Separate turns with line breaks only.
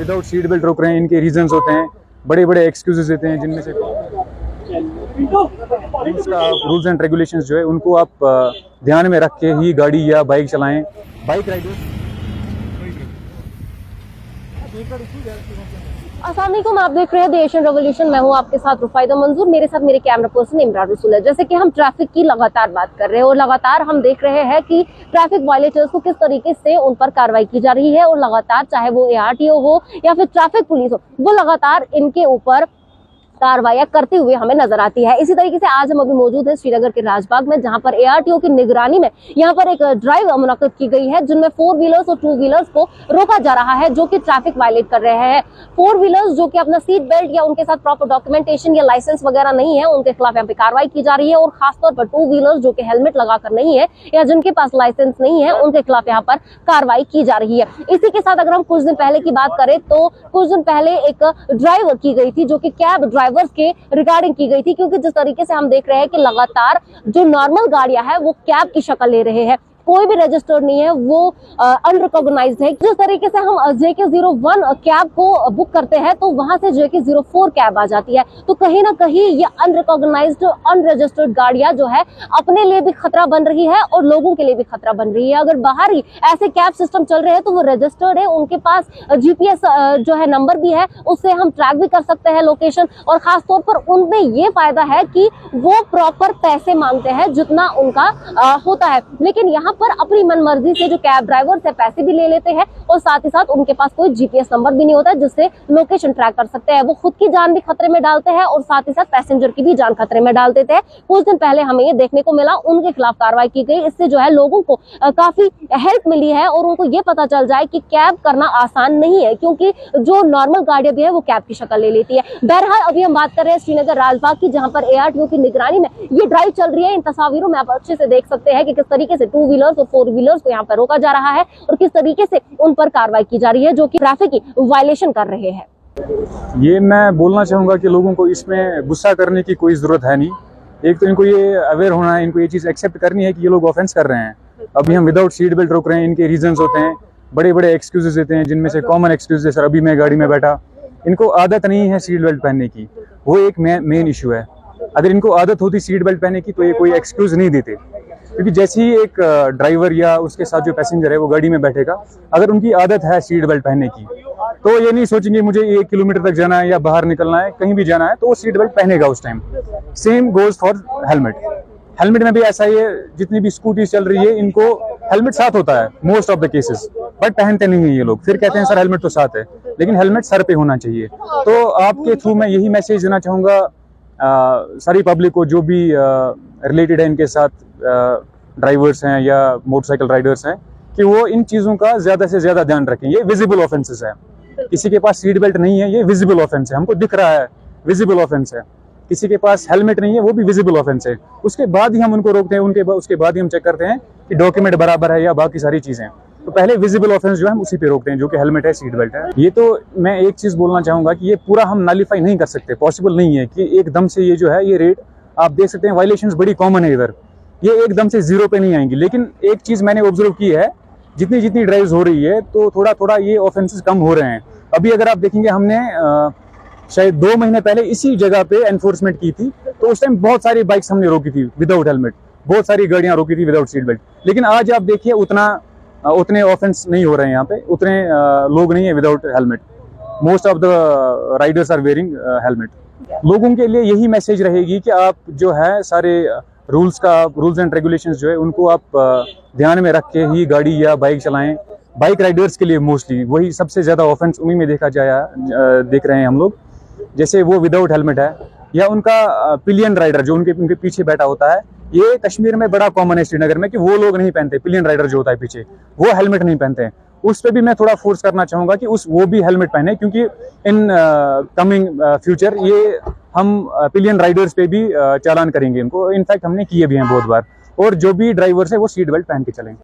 Without seat belt रोक रहे हैं, इनके रीजंस होते हैं, बड़े बड़े एक्सक्यूजेस देते हैं, जिनमें से रूल्स एंड रेगुलेशंस जो है उनको आप ध्यान में रख के ही गाड़ी या बाइक चलाएं। Bike Riders.
अस्सलाम वालेकुम, आप देख रहे हैं द एशियन रेवोल्यूशन। मैं हूं आपके साथ रुफाइदा मंजूर, मेरे साथ मेरे कैमरा पर्सन इमरान रसूल है। जैसे कि हम ट्रैफिक की लगातार बात कर रहे हैं और लगातार हम देख रहे हैं कि ट्रैफिक वायलेटर्स को किस तरीके से उन पर कार्रवाई की जा रही है और लगातार चाहे वो ARTO हो या फिर ट्रैफिक पुलिस हो, वो लगातार इनके ऊपर कार्रवाई करते हुए हमें नजर आती है। इसी तरीके से आज हम अभी मौजूद हैं श्रीनगर के राजबाग में, जहां पर ARTO की निगरानी में यहाँ पर एक ड्राइव मुनक्किद की गई है, जिनमें 4 व्हीलर्स और 2 व्हीलर्स को रोका जा रहा है जो कि ट्रैफिक वायलेट कर रहे हैं। 4 व्हीलर्स जो कि अपना सीट बेल्ट या उनके साथ प्रॉपर डॉक्यूमेंटेशन या लाइसेंस वगैरह नहीं है, उनके खिलाफ यहाँ पे कार्रवाई की जा रही है। और खासतौर पर 2 व्हीलर्स जो कि हेलमेट लगाकर नहीं है या जिनके पास लाइसेंस नहीं है, उनके खिलाफ यहाँ पर कार्रवाई की जा रही है। इसी के साथ अगर हम कुछ दिन पहले की बात करें तो कुछ दिन पहले एक ड्राइव की गई थी जो कि कैब ड्राइवर्स के रिगार्डिंग की गई थी, क्योंकि जिस तरीके से हम देख रहे हैं कि लगातार जो नॉर्मल गाड़ियां हैं वो कैब की शक्ल ले रहे हैं, कोई भी रजिस्टर्ड नहीं है, वो अनरिकॉग्नाइज्ड है। जिस तरीके से हम JK01 कैब को बुक करते हैं तो वहां से JK04 कैब आ जाती है, तो कहीं ना कहीं ये अनरिकॉग्नाइज्ड अनरजिस्टर्ड गाड़ियां जो है अपने लिए भी खतरा बन रही है और लोगों के लिए भी खतरा बन रही है। अगर बाहर ही ऐसे कैब सिस्टम चल रहे हैं तो वो रजिस्टर्ड है, उनके पास GPS जो है नंबर भी है, उससे हम ट्रैक भी कर सकते हैं लोकेशन। और खासतौर पर उनमें ये फायदा है कि वो प्रॉपर पैसे मांगते हैं जितना उनका होता है, लेकिन यहाँ पर अपनी मनमर्जी से जो कैब ड्राइवर से पैसे भी ले लेते हैं और साथ ही साथ उनके पास कोई GPS नंबर भी नहीं होता जिससे लोकेशन ट्रैक कर सकते हैं। वो खुद की जान भी खतरे में डालते हैं और साथ ही साथ पैसेंजर की भी जान खतरे में डाल देते हैं। कुछ दिन पहले हमें ये देखने को मिला, उनके खिलाफ कार्रवाई की गई। इससे जो है लोगों को काफी हेल्प मिली है और उनको ये पता चल जाए कि कैब करना आसान नहीं है, क्योंकि जो नॉर्मल गाड़ियां भी है वो कैब की शक्ल ले लेती है। बहरहाल अभी हम बात कर रहे हैं श्रीनगर राजबाग की, जहां पर ARTO की निगरानी में ये ड्राइव चल रही है। इन तस्वीरों में आप अच्छे से देख सकते हैं कि किस तरीके से 2 व्हीलर्स और 4 व्हीलर्स को यहाँ पर रोका जा रहा है और किस तरीके से उन पर कार्रवाई की जा रही है जो कि ट्रैफिक की वायलेशन कर रहे हैं।
ये मैं बोलना चाहूँगा कि लोगों को इसमें गुस्सा करने की कोई ज़रूरत है नहीं। एक तो इनको ये अवेयर होना है, इनको ये चीज़ एक्सेप्ट करनी है कि ये लोग ऑफेंस कर रहे हैं। अभी हम विदाउट सीट बेल्ट रोक रहे हैं, इनके रीजंस होते हैं, बड़े बड़े एक्सक्यूजेस देते हैं, जिनमें से कॉमन एक्सक्यूज है सर अभी मैं गाड़ी में बैठा, इनको आदत नहीं है सीट बेल्ट पहनने की, वो एक मेन इशू है। अगर इनको आदत होती सीट बेल्ट पहनने की तो ये कोई एक्सक्यूज नहीं देते, क्योंकि जैसे ही एक ड्राइवर या उसके साथ जो पैसेंजर है वो गाड़ी में बैठेगा, अगर उनकी आदत है सीट बेल्ट पहनने की तो ये नहीं सोचेंगे मुझे 1 किलोमीटर तक जाना है या बाहर निकलना है, कहीं भी जाना है तो वो सीट बेल्ट पहनेगा उस time. Same goes for helmet. Helmet में भी ऐसा ही है, जितनी भी स्कूटी चल रही है इनको हेलमेट साथ होता है most of the cases, but पहनते नहीं है ये लोग। फिर कहते हैं सर हेलमेट तो साथ है, लेकिन हेलमेट सर पे होना चाहिए। तो आपके थ्रू मैं यही मैसेज देना चाहूँगा सारी पब्लिक को, जो भी रिलेटेड है इनके साथ, ड्राइवर्स हैं या मोटरसाइकिल राइडर्स हैं, कि वो इन चीज़ों का ज़्यादा से ज़्यादा ध्यान रखें। ये विजिबल ऑफेंसेस है, किसी के पास सीट बेल्ट नहीं है ये विजिबल ऑफेंस है, हमको दिख रहा है विजिबल ऑफेंस है। किसी के पास हेलमेट नहीं है वो भी विजिबल ऑफेंस है। उसके बाद ही हम उनको रोकते हैं, उसके बाद ही हम चेक करते हैं कि डॉक्यूमेंट बराबर है या बाकी सारी चीज़ें। तो पहले विजिबल ऑफेंस जो है हम उसी पे रोकते हैं, जो कि हेलमेट है, सीट बेल्ट है। ये तो मैं एक चीज़ बोलना चाहूँगा कि ये पूरा हम नॉलिफाई नहीं कर सकते, पॉसिबल नहीं है कि एकदम से ये जो है ये रेट, आप देख सकते हैं वायलेशंस बड़ी कॉमन है इधर, ये एकदम से 0 पे नहीं आएंगी। लेकिन एक चीज़ मैंने ऑब्जर्व की है, जितनी जितनी ड्राइव्स हो रही है तो थोड़ा थोड़ा ये ऑफेंसेस कम हो रहे हैं। अभी अगर आप देखेंगे, हमने शायद 2 महीने पहले इसी जगह पे एनफोर्समेंट की थी, तो उस टाइम बहुत सारी बाइक्स हमने रोकी थी विदाउट हेलमेट, बहुत सारी गाड़ियां रोकी थी विदाउट सीट बेल्ट। लेकिन आज आप देखिए उतने ऑफेंस नहीं हो रहे हैं यहाँ पे, उतने लोग नहीं है without helmet. Most of the riders are wearing helmet. लोगों के लिए यही मैसेज रहेगी कि आप जो है सारे रूल्स एंड रेगुलेशंस जो है उनको आप ध्यान में रख के ही गाड़ी या बाइक चलाएं। बाइक राइडर्स के लिए मोस्टली वही सबसे ज़्यादा ऑफेंस उन्हीं में देख रहे हैं हम लोग। जैसे वो विदाउट हेलमेट है या उनका पिलियन राइडर जो उनके पीछे बैठा होता है, ये कश्मीर में बड़ा कॉमन है श्रीनगर में, कि वो लोग नहीं पहनते, पिलियन राइडर जो होता है पीछे वो हेलमेट नहीं पहनते हैं। उस पर भी मैं थोड़ा फोर्स करना चाहूँगा कि वो भी हेलमेट पहने, क्योंकि इन कमिंग फ्यूचर ये हम पिलियन राइडर्स पे भी चालान करेंगे इनको। इनफैक्ट हमने किए भी हैं बहुत बार। और जो भी ड्राइवर्स है वो सीट बेल्ट पहन के चलें।